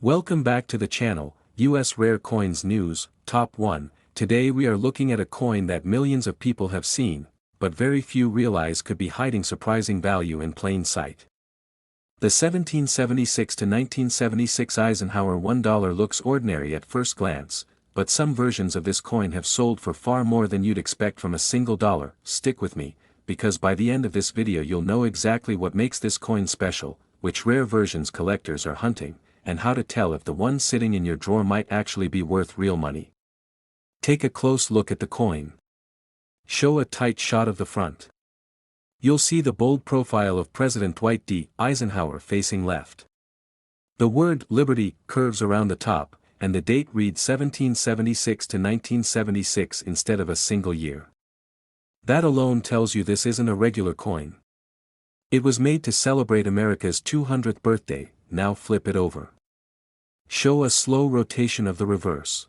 Welcome back to the channel, US Rare Coins News, Top 1. Today we are looking at a coin that millions of people have seen, but very few realize could be hiding surprising value in plain sight. The 1776 to 1976 Eisenhower $1 looks ordinary at first glance, but some versions of this coin have sold for far more than you'd expect from a single dollar. Stick with me, because by the end of this video you'll know exactly what makes this coin special, which rare versions collectors are hunting, and how to tell if the one sitting in your drawer might actually be worth real money. Take a close look at the coin. Show a tight shot of the front. You'll see the bold profile of President Dwight D. Eisenhower facing left. The word Liberty curves around the top, and the date reads 1776 to 1976 instead of a single year. That alone tells you this isn't a regular coin. It was made to celebrate America's 200th birthday. Now flip it over. Show a slow rotation of the reverse.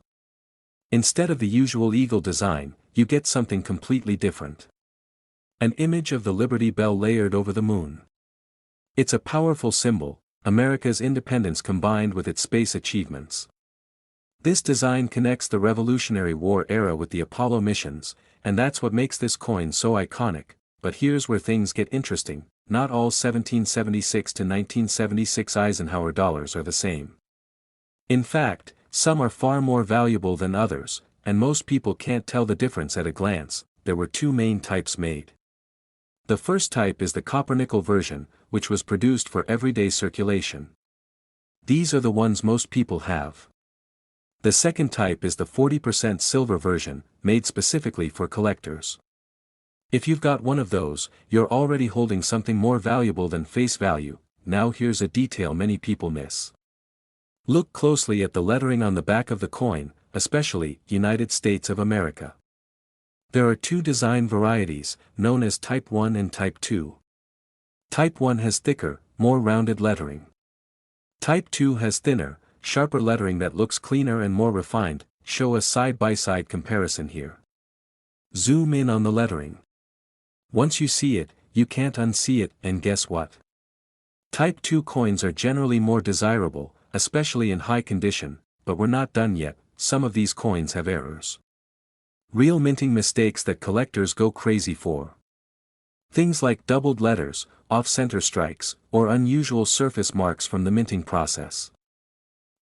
Instead of the usual eagle design, you get something completely different. An image of the Liberty Bell layered over the moon. It's a powerful symbol, America's independence combined with its space achievements. This design connects the Revolutionary War era with the Apollo missions, and that's what makes this coin so iconic. But here's where things get interesting. Not all 1776 to 1976 Eisenhower dollars are the same. In fact, some are far more valuable than others, and most people can't tell the difference at a glance. There were two main types made. The first type is the copper-nickel version, which was produced for everyday circulation. These are the ones most people have. The second type is the 40% silver version, made specifically for collectors. If you've got one of those, you're already holding something more valuable than face value. Now here's a detail many people miss. Look closely at the lettering on the back of the coin, especially United States of America. There are two design varieties, known as Type 1 and Type 2. Type 1 has thicker, more rounded lettering. Type 2 has thinner, sharper lettering that looks cleaner and more refined. Show a side-by-side comparison here. Zoom in on the lettering. Once you see it, you can't unsee it, and guess what? Type 2 coins are generally more desirable, especially in high condition, but we're not done yet. Some of these coins have errors. Real minting mistakes that collectors go crazy for. Things like doubled letters, off-center strikes, or unusual surface marks from the minting process.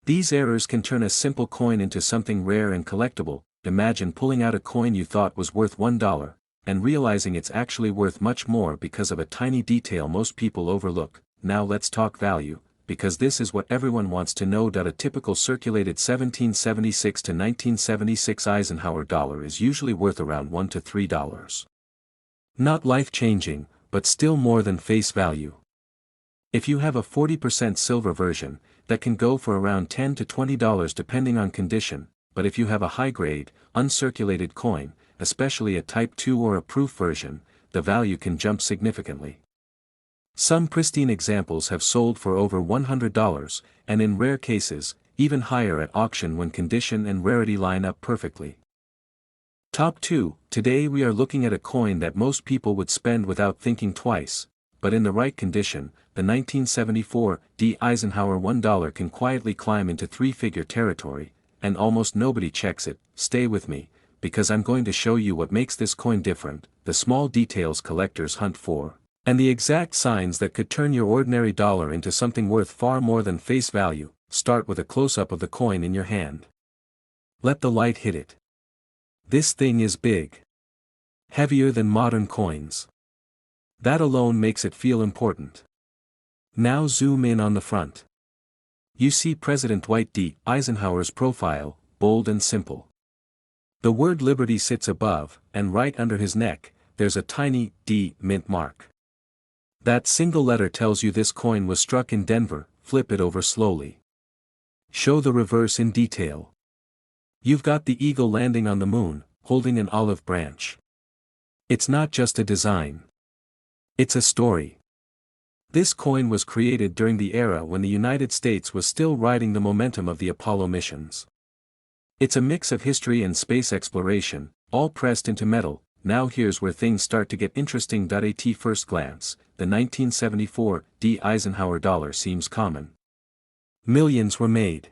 These errors can turn a simple coin into something rare and collectible. Imagine pulling out a coin you thought was worth $1. And realizing it's actually worth much more because of a tiny detail most people overlook. Now let's talk value, because this is what everyone wants to know. A typical circulated 1776 to 1976 Eisenhower dollar is usually worth around $1 to $3. Not life-changing, but still more than face value. If you have a 40% silver version, that can go for around $10 to $20 depending on condition, but if you have a high-grade, uncirculated coin, especially a Type 2 or a proof version, the value can jump significantly. Some pristine examples have sold for over $100, and in rare cases, even higher at auction when condition and rarity line up perfectly. Top 2. Today we are looking at a coin that most people would spend without thinking twice, but in the right condition, the 1974 D. Eisenhower $1 can quietly climb into three-figure territory, and almost nobody checks it. Stay with me, because I'm going to show you what makes this coin different, the small details collectors hunt for, and the exact signs that could turn your ordinary dollar into something worth far more than face value. Start with a close-up of the coin in your hand. Let the light hit it. This thing is big. Heavier than modern coins. That alone makes it feel important. Now zoom in on the front. You see President Dwight D. Eisenhower's profile, bold and simple. The word Liberty sits above, and right under his neck, there's a tiny D mint mark. That single letter tells you this coin was struck in Denver. Flip it over slowly. Show the reverse in detail. You've got the eagle landing on the moon, holding an olive branch. It's not just a design. It's a story. This coin was created during the era when the United States was still riding the momentum of the Apollo missions. It's a mix of history and space exploration, all pressed into metal. Now here's where things start to get interesting. At first glance, the 1974 D. Eisenhower dollar seems common. Millions were made.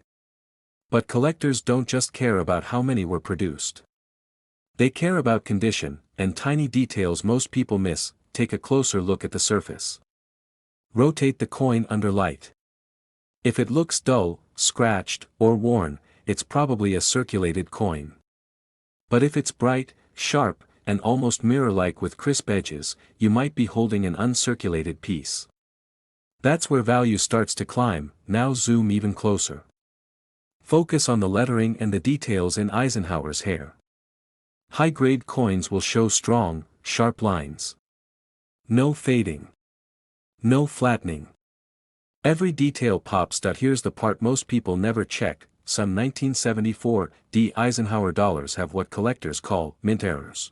But collectors don't just care about how many were produced. They care about condition, and tiny details most people miss. Take a closer look at the surface. Rotate the coin under light. If it looks dull, scratched, or worn, it's probably a circulated coin. But if it's bright, sharp, and almost mirror-like with crisp edges, you might be holding an uncirculated piece. That's where value starts to climb. Now zoom even closer. Focus on the lettering and the details in Eisenhower's hair. High-grade coins will show strong, sharp lines. No fading. No flattening. Every detail pops. Here's the part most people never check. Some 1974 Eisenhower dollars have what collectors call mint errors.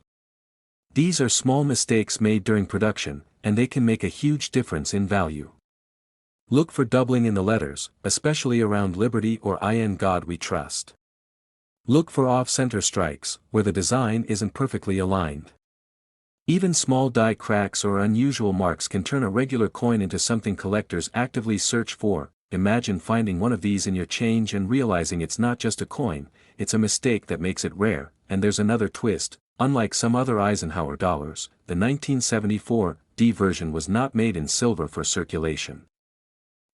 These are small mistakes made during production, and they can make a huge difference in value. Look for doubling in the letters, especially around Liberty or In God We Trust. Look for off-center strikes, where the design isn't perfectly aligned. Even small die cracks or unusual marks can turn a regular coin into something collectors actively search for. Imagine finding one of these in your change and realizing it's not just a coin, it's a mistake that makes it rare. And there's another twist: unlike some other Eisenhower dollars, the 1974 version was not made in silver for circulation.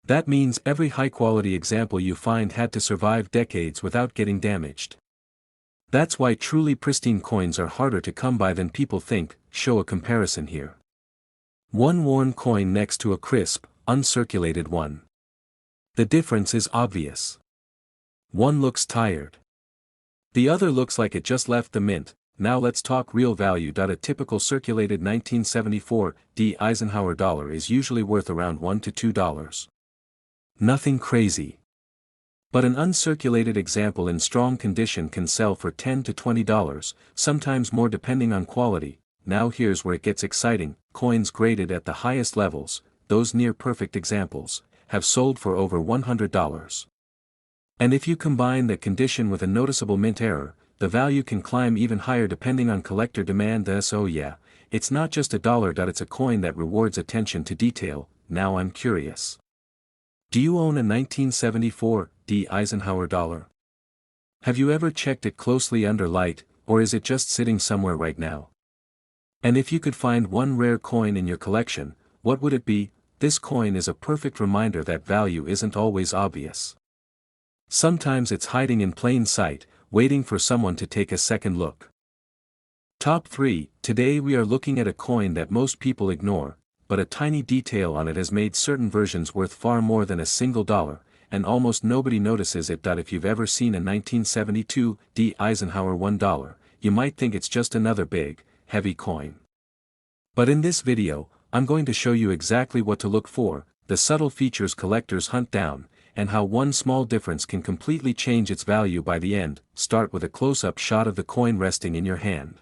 That means every high-quality example you find had to survive decades without getting damaged. That's why truly pristine coins are harder to come by than people think. Show a comparison here. One worn coin next to a crisp, uncirculated one. The difference is obvious. One looks tired. The other looks like it just left the mint. Now let's talk real value. A typical circulated 1974 Eisenhower dollar is usually worth around $1 to $2. Nothing crazy. But an uncirculated example in strong condition can sell for $10 to $20, sometimes more depending on quality. Now here's where it gets exciting: coins graded at the highest levels, those near-perfect examples, have sold for over $100. And if you combine the condition with a noticeable mint error, the value can climb even higher depending on collector demand. So yeah, it's not just a dollar. It's a coin that rewards attention to detail. Now I'm curious. Do you own a 1974 Eisenhower dollar? Have you ever checked it closely under light, or is it just sitting somewhere right now? And if you could find one rare coin in your collection, what would it be? This coin is a perfect reminder that value isn't always obvious. Sometimes it's hiding in plain sight, waiting for someone to take a second look. Top 3. Today we are looking at a coin that most people ignore, but a tiny detail on it has made certain versions worth far more than a single dollar, and almost nobody notices it. If you've ever seen a 1972 Eisenhower $1, you might think it's just another big, heavy coin. But in this video, I'm going to show you exactly what to look for, the subtle features collectors hunt down, and how one small difference can completely change its value by the end. Start with a close-up shot of the coin resting in your hand.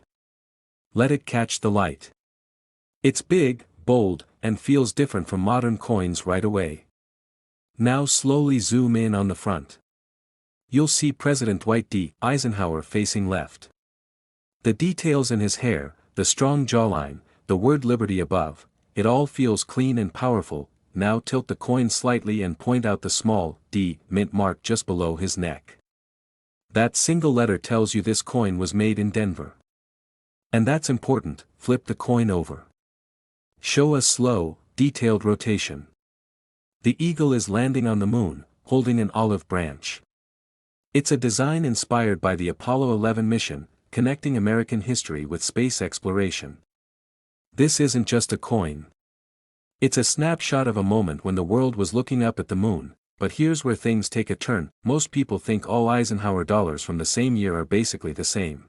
Let it catch the light. It's big, bold, and feels different from modern coins right away. Now slowly zoom in on the front. You'll see President Dwight D. Eisenhower facing left. The details in his hair, the strong jawline, the word Liberty above, it all feels clean and powerful. Now tilt the coin slightly and point out the small D mint mark just below his neck. That single letter tells you this coin was made in Denver. And that's important. Flip the coin over. Show a slow, detailed rotation. The eagle is landing on the moon, holding an olive branch. It's a design inspired by the Apollo 11 mission, connecting American history with space exploration. This isn't just a coin. It's a snapshot of a moment when the world was looking up at the moon. But here's where things take a turn. Most people think all Eisenhower dollars from the same year are basically the same.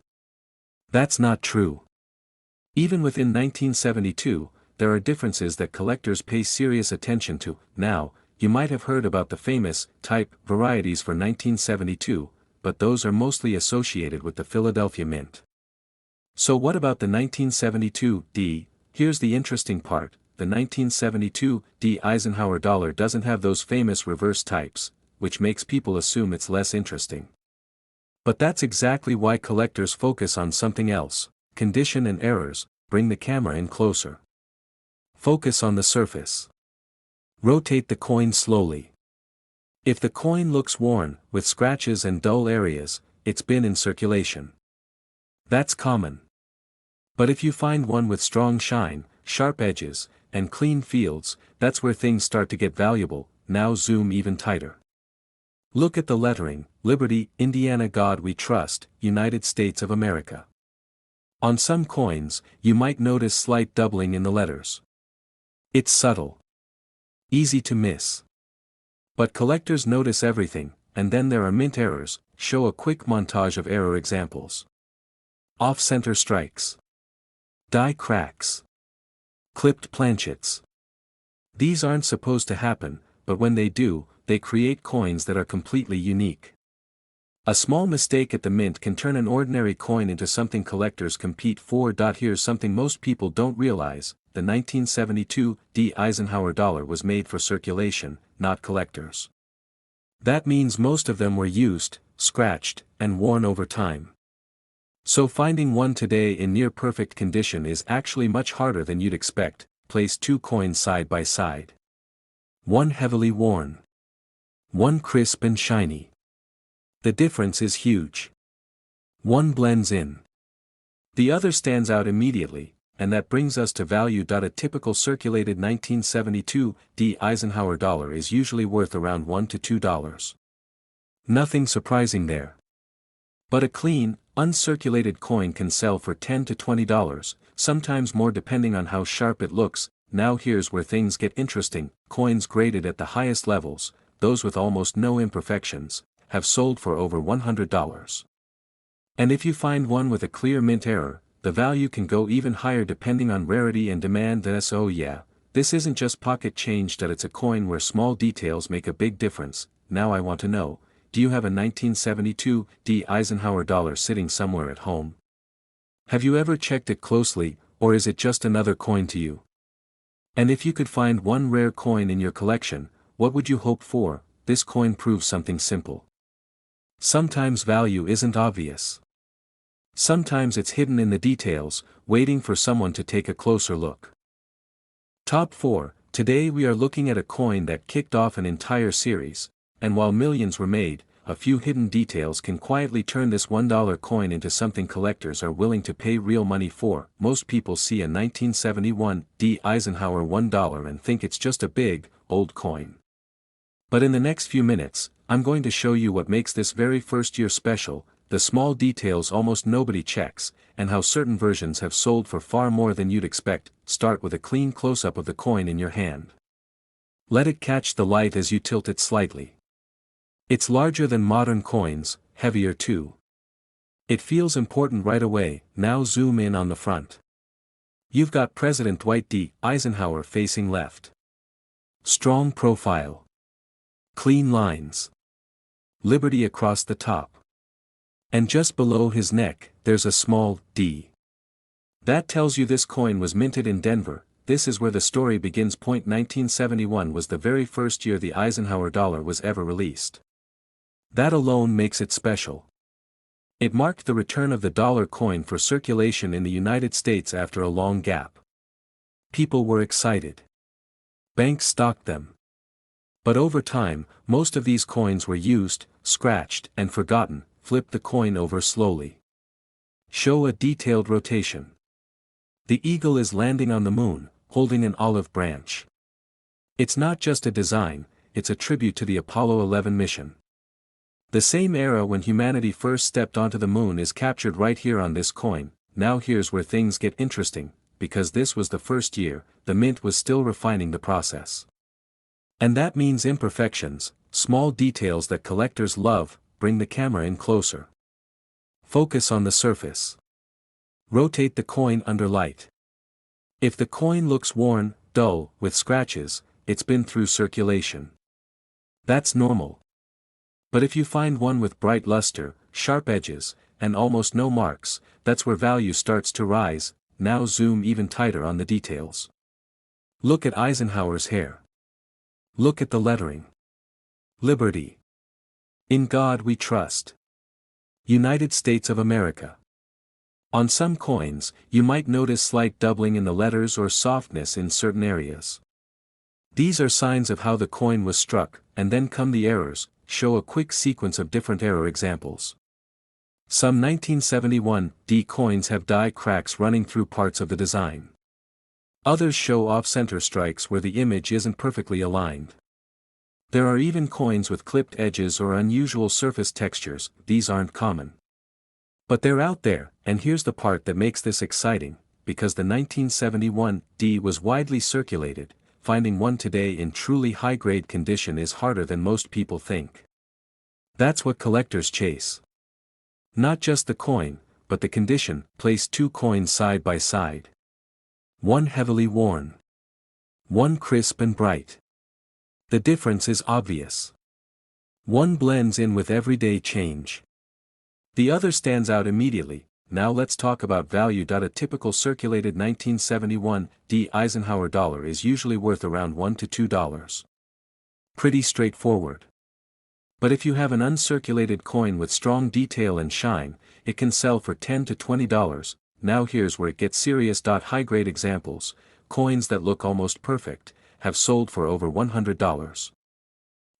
That's not true. Even within 1972, there are differences that collectors pay serious attention to. Now, you might have heard about the famous type varieties for 1972, but those are mostly associated with the Philadelphia Mint. So what about the 1972 D? Here's the interesting part: the 1972 D Eisenhower dollar doesn't have those famous reverse types, which makes people assume it's less interesting. But that's exactly why collectors focus on something else: condition and errors. Bring the camera in closer. Focus on the surface. Rotate the coin slowly. If the coin looks worn, with scratches and dull areas, it's been in circulation. That's common. But if you find one with strong shine, sharp edges, and clean fields, that's where things start to get valuable. Now zoom even tighter. Look at the lettering: Liberty, Indiana, God We Trust, United States of America. On some coins, you might notice slight doubling in the letters. It's subtle. Easy to miss. But collectors notice everything, and then there are mint errors. Show a quick montage of error examples. Off-center strikes. Die cracks. Clipped planchets. These aren't supposed to happen, but when they do, they create coins that are completely unique. A small mistake at the mint can turn an ordinary coin into something collectors compete for. Here's something most people don't realize: the 1972 Eisenhower dollar was made for circulation, not collectors. That means most of them were used, scratched, and worn over time. So finding one today in near perfect condition is actually much harder than you'd expect. Place two coins side by side. One heavily worn. One crisp and shiny. The difference is huge. One blends in. The other stands out immediately, and that brings us to value. A typical circulated 1972 Eisenhower dollar is usually worth around $1 to $2. Nothing surprising there. But a clean, uncirculated coin can sell for $10 to $20, sometimes more depending on how sharp it looks. Now here's where things get interesting: coins graded at the highest levels, those with almost no imperfections, have sold for over $100. And if you find one with a clear mint error, the value can go even higher depending on rarity and demand. Oh yeah, this isn't just pocket change. It's a coin where small details make a big difference. Now I want to know, do you have a 1972 Eisenhower dollar sitting somewhere at home? Have you ever checked it closely, or is it just another coin to you? And if you could find one rare coin in your collection, what would you hope for? This coin proves something simple. Sometimes value isn't obvious. Sometimes it's hidden in the details, waiting for someone to take a closer look. Top 4. Today we are looking at a coin that kicked off an entire series, and while millions were made, a few hidden details can quietly turn this $1 coin into something collectors are willing to pay real money for. Most people see a 1971 Eisenhower $1 and think it's just a big, old coin. But in the next few minutes, I'm going to show you what makes this very first year special, the small details almost nobody checks, and how certain versions have sold for far more than you'd expect. Start with a clean close-up of the coin in your hand. Let it catch the light as you tilt it slightly. It's larger than modern coins, heavier too. It feels important right away. Now zoom in on the front. You've got President Dwight D. Eisenhower facing left. Strong profile. Clean lines. Liberty across the top. And just below his neck, there's a small D. That tells you this coin was minted in Denver. This is where the story begins. 1971 was the very first year the Eisenhower dollar was ever released. That alone makes it special. It marked the return of the dollar coin for circulation in the United States after a long gap. People were excited. Banks stocked them. But over time, most of these coins were used, scratched, and forgotten. Flip the coin over slowly. Show a detailed rotation. The eagle is landing on the moon, holding an olive branch. It's not just a design, it's a tribute to the Apollo 11 mission. The same era when humanity first stepped onto the moon is captured right here on this coin. Now here's where things get interesting, because this was the first year, the mint was still refining the process. And that means imperfections, small details that collectors love. Bring the camera in closer. Focus on the surface. Rotate the coin under light. If the coin looks worn, dull, with scratches, it's been through circulation. That's normal. But if you find one with bright luster, sharp edges, and almost no marks, that's where value starts to rise. Now zoom even tighter on the details. Look at Eisenhower's hair. Look at the lettering. Liberty. In God We Trust. United States of America. On some coins, you might notice slight doubling in the letters or softness in certain areas. These are signs of how the coin was struck, and then come the errors. Show a quick sequence of different error examples. Some 1971D coins have die cracks running through parts of the design. Others show off-center strikes where the image isn't perfectly aligned. There are even coins with clipped edges or unusual surface textures. These aren't common. But they're out there, and here's the part that makes this exciting, because the 1971D was widely circulated, finding one today in truly high-grade condition is harder than most people think. That's what collectors chase. Not just the coin, but the condition. Place two coins side by side. One heavily worn. One crisp and bright. The difference is obvious. One blends in with everyday change. The other stands out immediately. Now let's talk about value. A typical circulated 1971D Eisenhower dollar is usually worth around $1 to $2. Pretty straightforward. But if you have an uncirculated coin with strong detail and shine, it can sell for $10 to $20. Now here's where it gets serious. High-grade examples, coins that look almost perfect, have sold for over $100.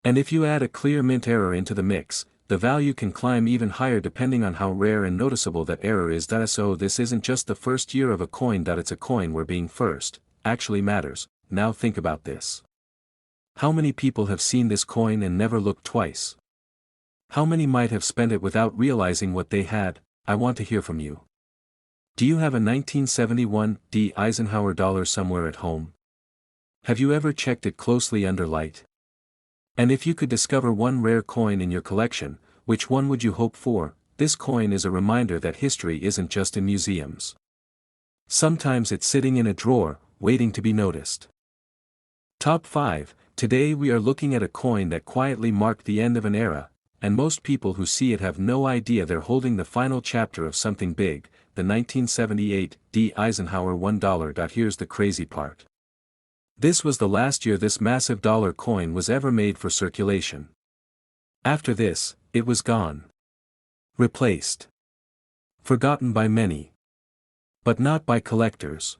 And if you add a clear mint error into the mix, the value can climb even higher depending on how rare and noticeable that error is. So this isn't just the first year of a coin. It's a coin where being first actually matters. Now think about this. How many people have seen this coin and never looked twice? How many might have spent it without realizing what they had? I want to hear from you. Do you have a 1971D Eisenhower dollar somewhere at home? Have you ever checked it closely under light? And if you could discover one rare coin in your collection, which one would you hope for? This coin is a reminder that history isn't just in museums. Sometimes it's sitting in a drawer, waiting to be noticed. Top 5. Today we are looking at a coin that quietly marked the end of an era, and most people who see it have no idea they're holding the final chapter of something big, the 1978D Eisenhower $1. Here's the crazy part. This was the last year this massive dollar coin was ever made for circulation. After this, it was gone. Replaced. Forgotten by many. But not by collectors.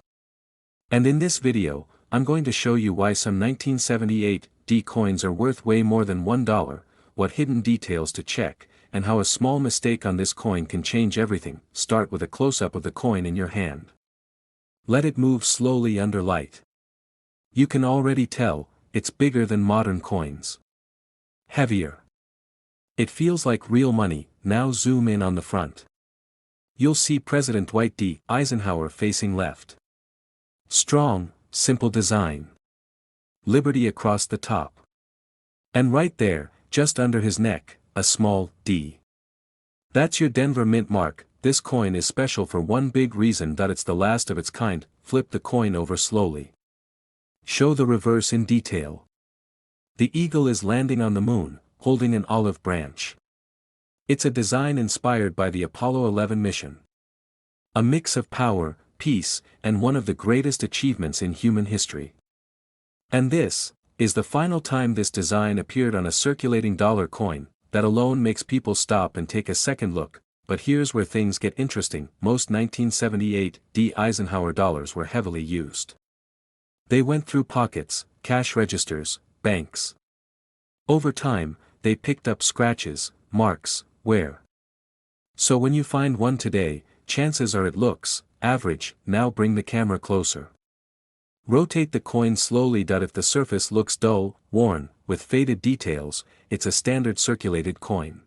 And in this video, I'm going to show you why some 1978D coins are worth way more than $1, what hidden details to check, and how a small mistake on this coin can change everything. Start with a close-up of the coin in your hand. Let it move slowly under light. You can already tell, it's bigger than modern coins. Heavier. It feels like real money. Now zoom in on the front. You'll see President Dwight D. Eisenhower facing left. Strong, simple design. Liberty across the top. And right there, just under his neck, a small D. That's your Denver Mint mark. This coin is special for one big reason: that it's the last of its kind. Flip the coin over slowly. Show the reverse in detail. The eagle is landing on the moon, holding an olive branch. It's a design inspired by the Apollo 11 mission. A mix of power, peace, and one of the greatest achievements in human history. And this is the final time this design appeared on a circulating dollar coin. That alone makes people stop and take a second look. But here's where things get interesting. Most 1978D Eisenhower dollars were heavily used. They went through pockets, cash registers, banks. Over time, they picked up scratches, marks, wear. So when you find one today, chances are it looks average. Now bring the camera closer. Rotate the coin slowly. If the surface looks dull, worn, with faded details, it's a standard circulated coin.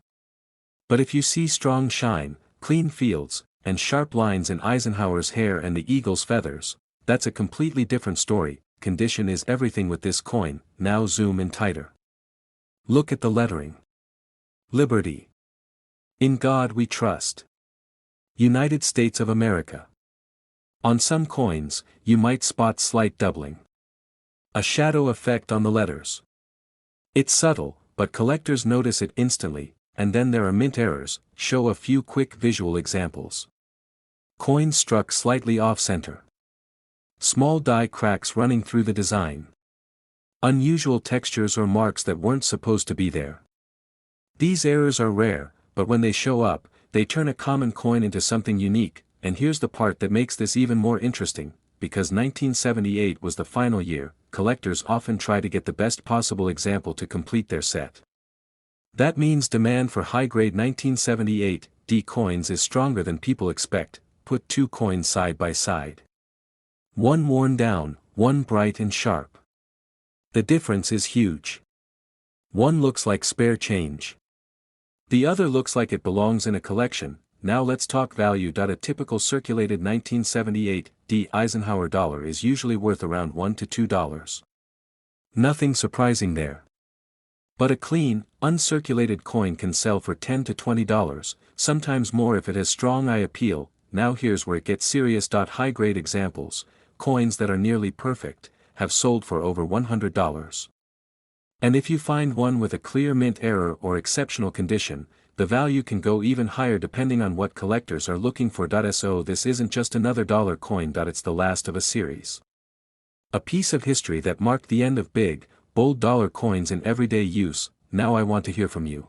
But if you see strong shine, clean fields, and sharp lines in Eisenhower's hair and the eagle's feathers, that's a completely different story. Condition is everything with this coin. Now zoom in tighter. Look at the lettering. Liberty. In God we trust. United States of America. On some coins, you might spot slight doubling. A shadow effect on the letters. It's subtle, but collectors notice it instantly. And then there are mint errors. Show a few quick visual examples. Coins struck slightly off-center. Small die cracks running through the design. Unusual textures or marks that weren't supposed to be there. These errors are rare, but when they show up, they turn a common coin into something unique. And here's the part that makes this even more interesting, because 1978 was the final year, collectors often try to get the best possible example to complete their set. That means demand for high-grade 1978 D coins is stronger than people expect. Put two coins side by side. One worn down, one bright and sharp. The difference is huge. One looks like spare change. The other looks like it belongs in a collection. Now let's talk value. A typical circulated 1978 D Eisenhower dollar is usually worth around $1 to $2. Nothing surprising there. But a clean, uncirculated coin can sell for $10 to $20, sometimes more if it has strong eye appeal. Now here's where it gets serious. High-grade examples, coins that are nearly perfect, have sold for over $100. And if you find one with a clear mint error or exceptional condition, the value can go even higher depending on what collectors are looking for. So this isn't just another dollar coin. It's the last of a series. A piece of history that marked the end of big, bold dollar coins in everyday use. Now I want to hear from you.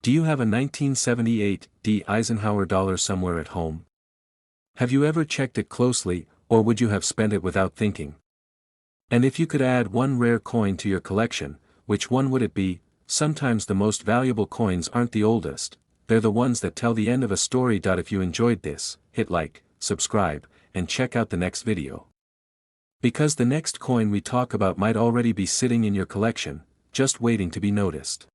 Do you have a 1978 D Eisenhower dollar somewhere at home? Have you ever checked it closely, or would you have spent it without thinking? And if you could add one rare coin to your collection, which one would it be? Sometimes the most valuable coins aren't the oldest, they're the ones that tell the end of a story. If you enjoyed this, hit like, subscribe, and check out the next video. Because the next coin we talk about might already be sitting in your collection, just waiting to be noticed.